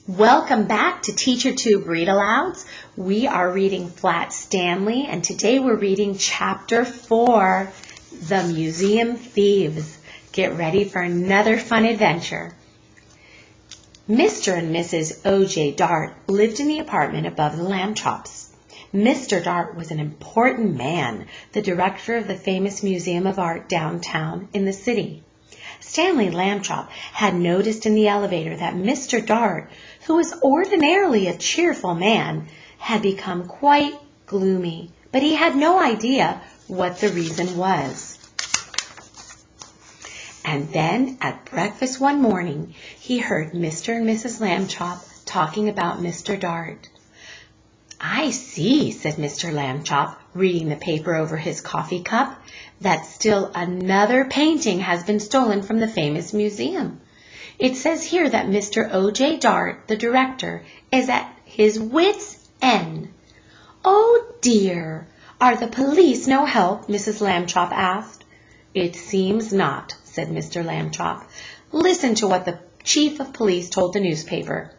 Welcome back to TeacherTube Read-Alouds. We are reading Flat Stanley, and today we're reading Chapter 4, The Museum Thieves. Get ready for another fun adventure. Mr. and Mrs. O.J. Dart lived in the apartment above the lamb chops. Mr. Dart was an important man, the director of the famous Museum of Art downtown in the city. Stanley Lambchop had noticed in the elevator that Mr. Dart, who was ordinarily a cheerful man, had become quite gloomy, but he had no idea what the reason was. And then at breakfast one morning, he heard Mr. and Mrs. Lambchop talking about Mr. Dart. "I see," said Mr. Lambchop, reading the paper over his coffee cup, "that still another painting has been stolen from the famous museum. It says here that Mr. O.J. Dart, the director, is at his wit's end." "Oh dear, are the police no help?" Mrs. Lambchop asked. "It seems not," said Mr. Lambchop. "Listen to what the chief of police told the newspaper.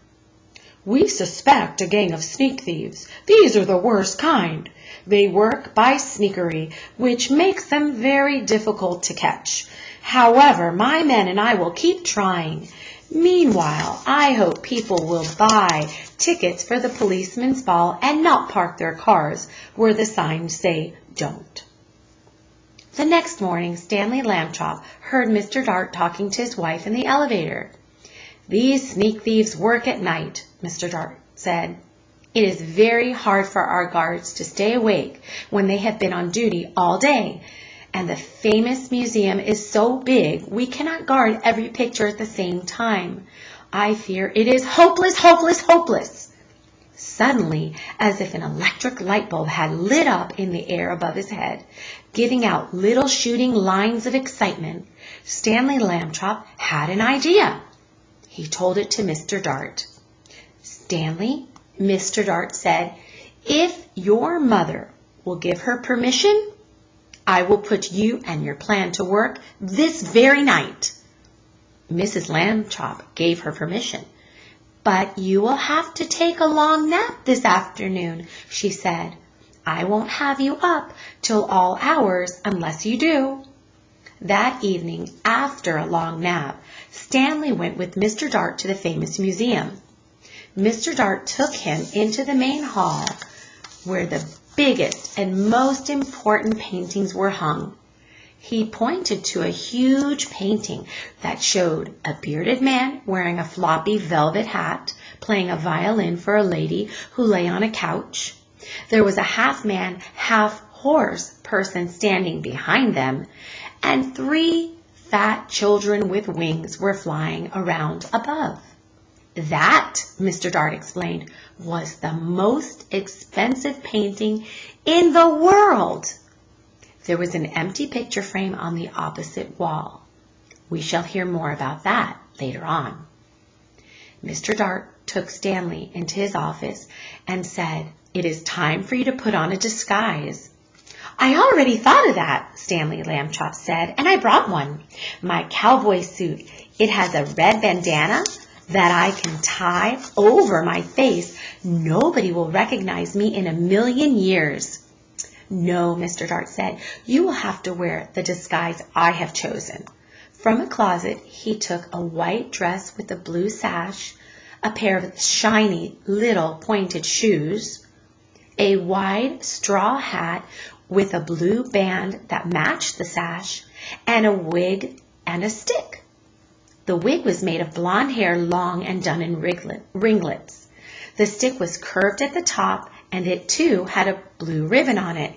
We suspect a gang of sneak thieves. These are the worst kind. They work by sneakery, which makes them very difficult to catch. However, my men and I will keep trying. Meanwhile, I hope people will buy tickets for the policeman's ball and not park their cars where the signs say don't." The next morning, Stanley Lambchop heard Mr. Dart talking to his wife in the elevator. "These sneak thieves work at night," Mr. Dart said. "It is very hard for our guards to stay awake when they have been on duty all day, and the famous museum is so big we cannot guard every picture at the same time. I fear it is hopeless, hopeless, hopeless." Suddenly, as if an electric light bulb had lit up in the air above his head, giving out little shooting lines of excitement, Stanley Lambchop had an idea. He told it to Mr. Dart. "Stanley," Mr. Dart said, "if your mother will give her permission, I will put you and your plan to work this very night." Mrs. Lambchop gave her permission. "But you will have to take a long nap this afternoon," she said. "I won't have you up till all hours unless you do." That evening, after a long nap, Stanley went with Mr. Dart to the famous museum. Mr. Dart took him into the main hall where the biggest and most important paintings were hung. He pointed to a huge painting that showed a bearded man wearing a floppy velvet hat, playing a violin for a lady who lay on a couch. There was a half-man, half-horse person standing behind them, and 3 fat children with wings were flying around above. That, Mr. Dart explained, was the most expensive painting in the world. There was an empty picture frame on the opposite wall. We shall hear more about that later on. Mr. Dart took Stanley into his office and said, "It is time for you to put on a disguise." "I already thought of that," Stanley Lambchop said, "and I brought one. My cowboy suit. It has a red bandana that I can tie over my face. Nobody will recognize me in a million years." "No," Mr. Dart said, "you will have to wear the disguise I have chosen." From a closet, he took a white dress with a blue sash, a pair of shiny little pointed shoes, a wide straw hat with a blue band that matched the sash, and a wig and a stick. The wig was made of blonde hair, long and done in ringlets. The stick was curved at the top, and it too had a blue ribbon on it.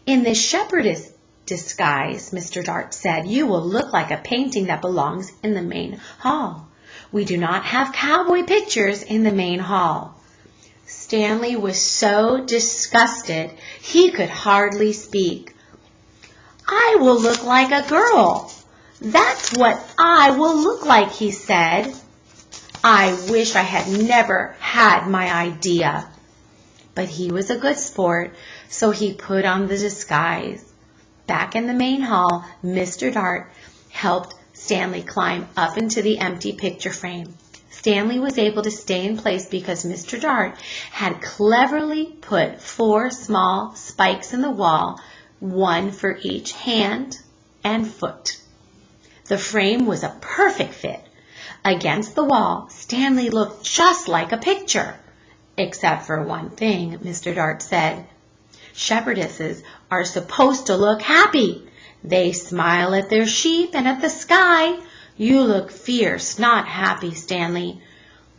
"In this shepherdess disguise," Mr. Dart said, "you will look like a painting that belongs in the main hall. We do not have cowboy pictures in the main hall." Stanley was so disgusted he could hardly speak. "I will look like a girl. That's what I will look like," he said. "I wish I had never had my idea." But he was a good sport, so he put on the disguise. Back in the main hall, Mr. Dart helped Stanley climb up into the empty picture frame. Stanley was able to stay in place because Mr. Dart had cleverly put 4 small spikes in the wall, 1 for each hand and foot. The frame was a perfect fit. Against the wall, Stanley looked just like a picture. Except for one thing, Mr. Dart said. Shepherdesses are supposed to look happy. They smile at their sheep and at the sky. You look fierce, not happy, Stanley.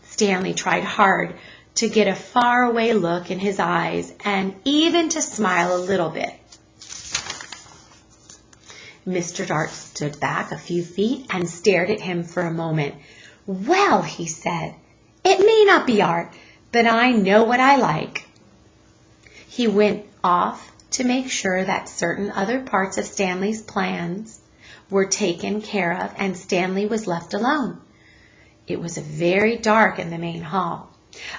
Stanley tried hard to get a faraway look in his eyes and even to smile a little bit. Mr. Dart stood back a few feet and stared at him for a moment. Well, he said, it may not be art, but I know what I like. He went off to make sure that certain other parts of Stanley's plans were taken care of, and Stanley was left alone. It was very dark in the main hall.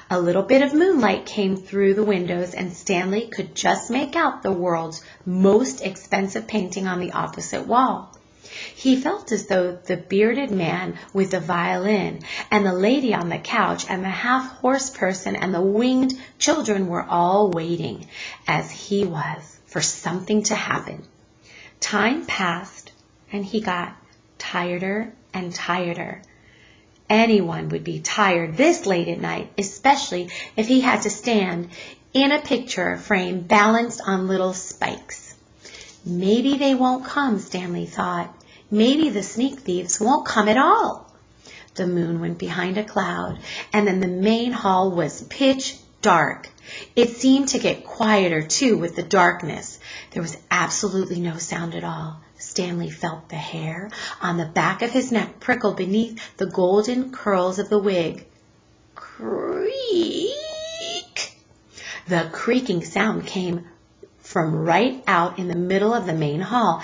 A little bit of moonlight came through the windows, and Stanley could just make out the world's most expensive painting on the opposite wall. He felt as though the bearded man with the violin and the lady on the couch and the half-horse person and the winged children were all waiting, as he was, for something to happen. Time passed, and he got tireder and tireder. Anyone would be tired this late at night, especially if he had to stand in a picture frame balanced on little spikes. Maybe they won't come, Stanley thought. Maybe the sneak thieves won't come at all. The moon went behind a cloud, and then the main hall was pitch dark. It seemed to get quieter, too, with the darkness. There was absolutely no sound at all. Stanley felt the hair on the back of his neck prickle beneath the golden curls of the wig. Creak! The creaking sound came from right out in the middle of the main hall,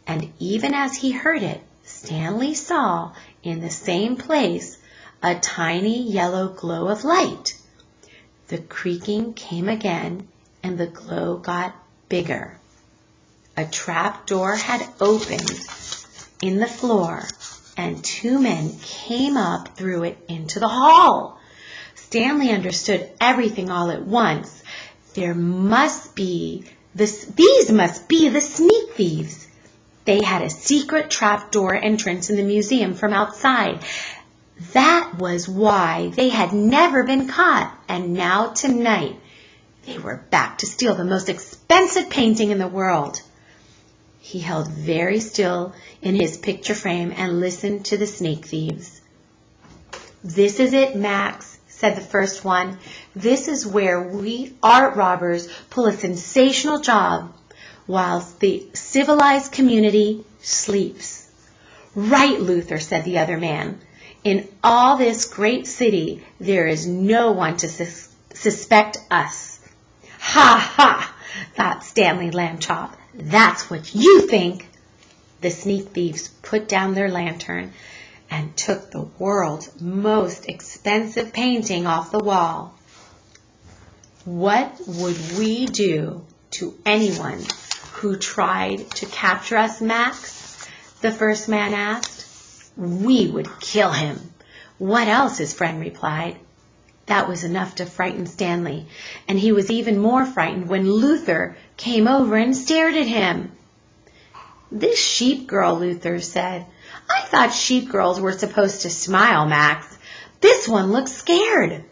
and even as he heard it, Stanley saw in the same place a tiny yellow glow of light. The creaking came again, and the glow got bigger. A trap door had opened in the floor, and 2 men came up through it into the hall. Stanley understood everything all at once. These must be the sneak thieves. They had a secret trap door entrance in the museum from outside. That was why they had never been caught, and now tonight they were back to steal the most expensive painting in the world. He held very still in his picture frame and listened to the sneak thieves. This is it, Max, said the first one. This is where we art robbers pull a sensational job whilst the civilized community sleeps. Right, Luther, said the other man. In all this great city, there is no one to suspect us. Ha, ha, thought Stanley Lambchop. That's what you think. The sneak thieves put down their lantern and took the world's most expensive painting off the wall. What would we do to anyone who tried to capture us, Max? The first man asked. We would kill him. What else? His friend replied. That was enough to frighten Stanley, and he was even more frightened when Luther came over and stared at him. This sheep girl, Luther said. I thought sheep girls were supposed to smile, Max. This one looks scared.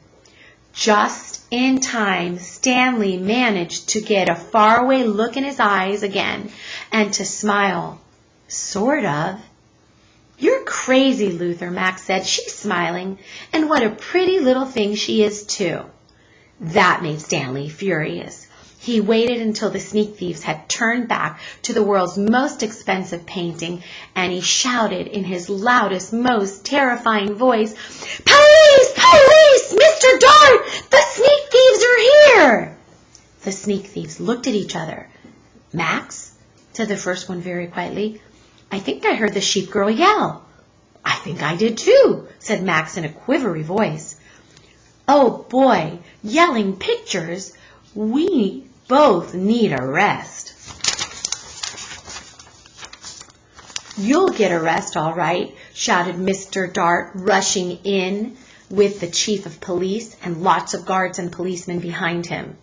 Just in time, Stanley managed to get a faraway look in his eyes again and to smile. Sort of. You're crazy, Luther, Max said. She's smiling, and what a pretty little thing she is, too. That made Stanley furious. He waited until the sneak thieves had turned back to the world's most expensive painting, and he shouted in his loudest, most terrifying voice, Police! Police! Mr. Dart! The sneak thieves are here! The sneak thieves looked at each other. Max, said the first one very quietly, I think I heard the sheep girl yell. I think I did too, said Max in a quivery voice. Oh boy, yelling pictures. We both need a rest. You'll get a rest, all right, shouted Mr. Dart, rushing in with the chief of police and lots of guards and policemen behind him.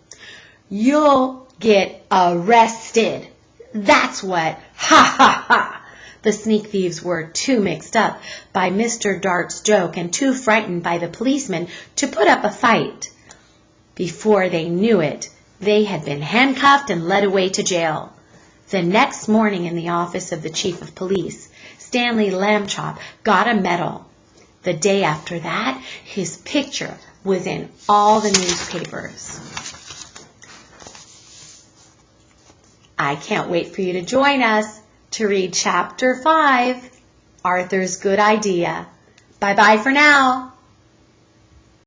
"You'll get arrested. That's what. Ha ha ha!" The sneak thieves were too mixed up by Mr. Dart's joke and too frightened by the policemen to put up a fight. Before they knew it, they had been handcuffed and led away to jail. The next morning in the office of the chief of police, Stanley Chapter got a medal. The day after that, his picture was in all the newspapers. I can't wait for you to join us to read Chapter 5, Arthur's Good Idea. Bye-bye for now.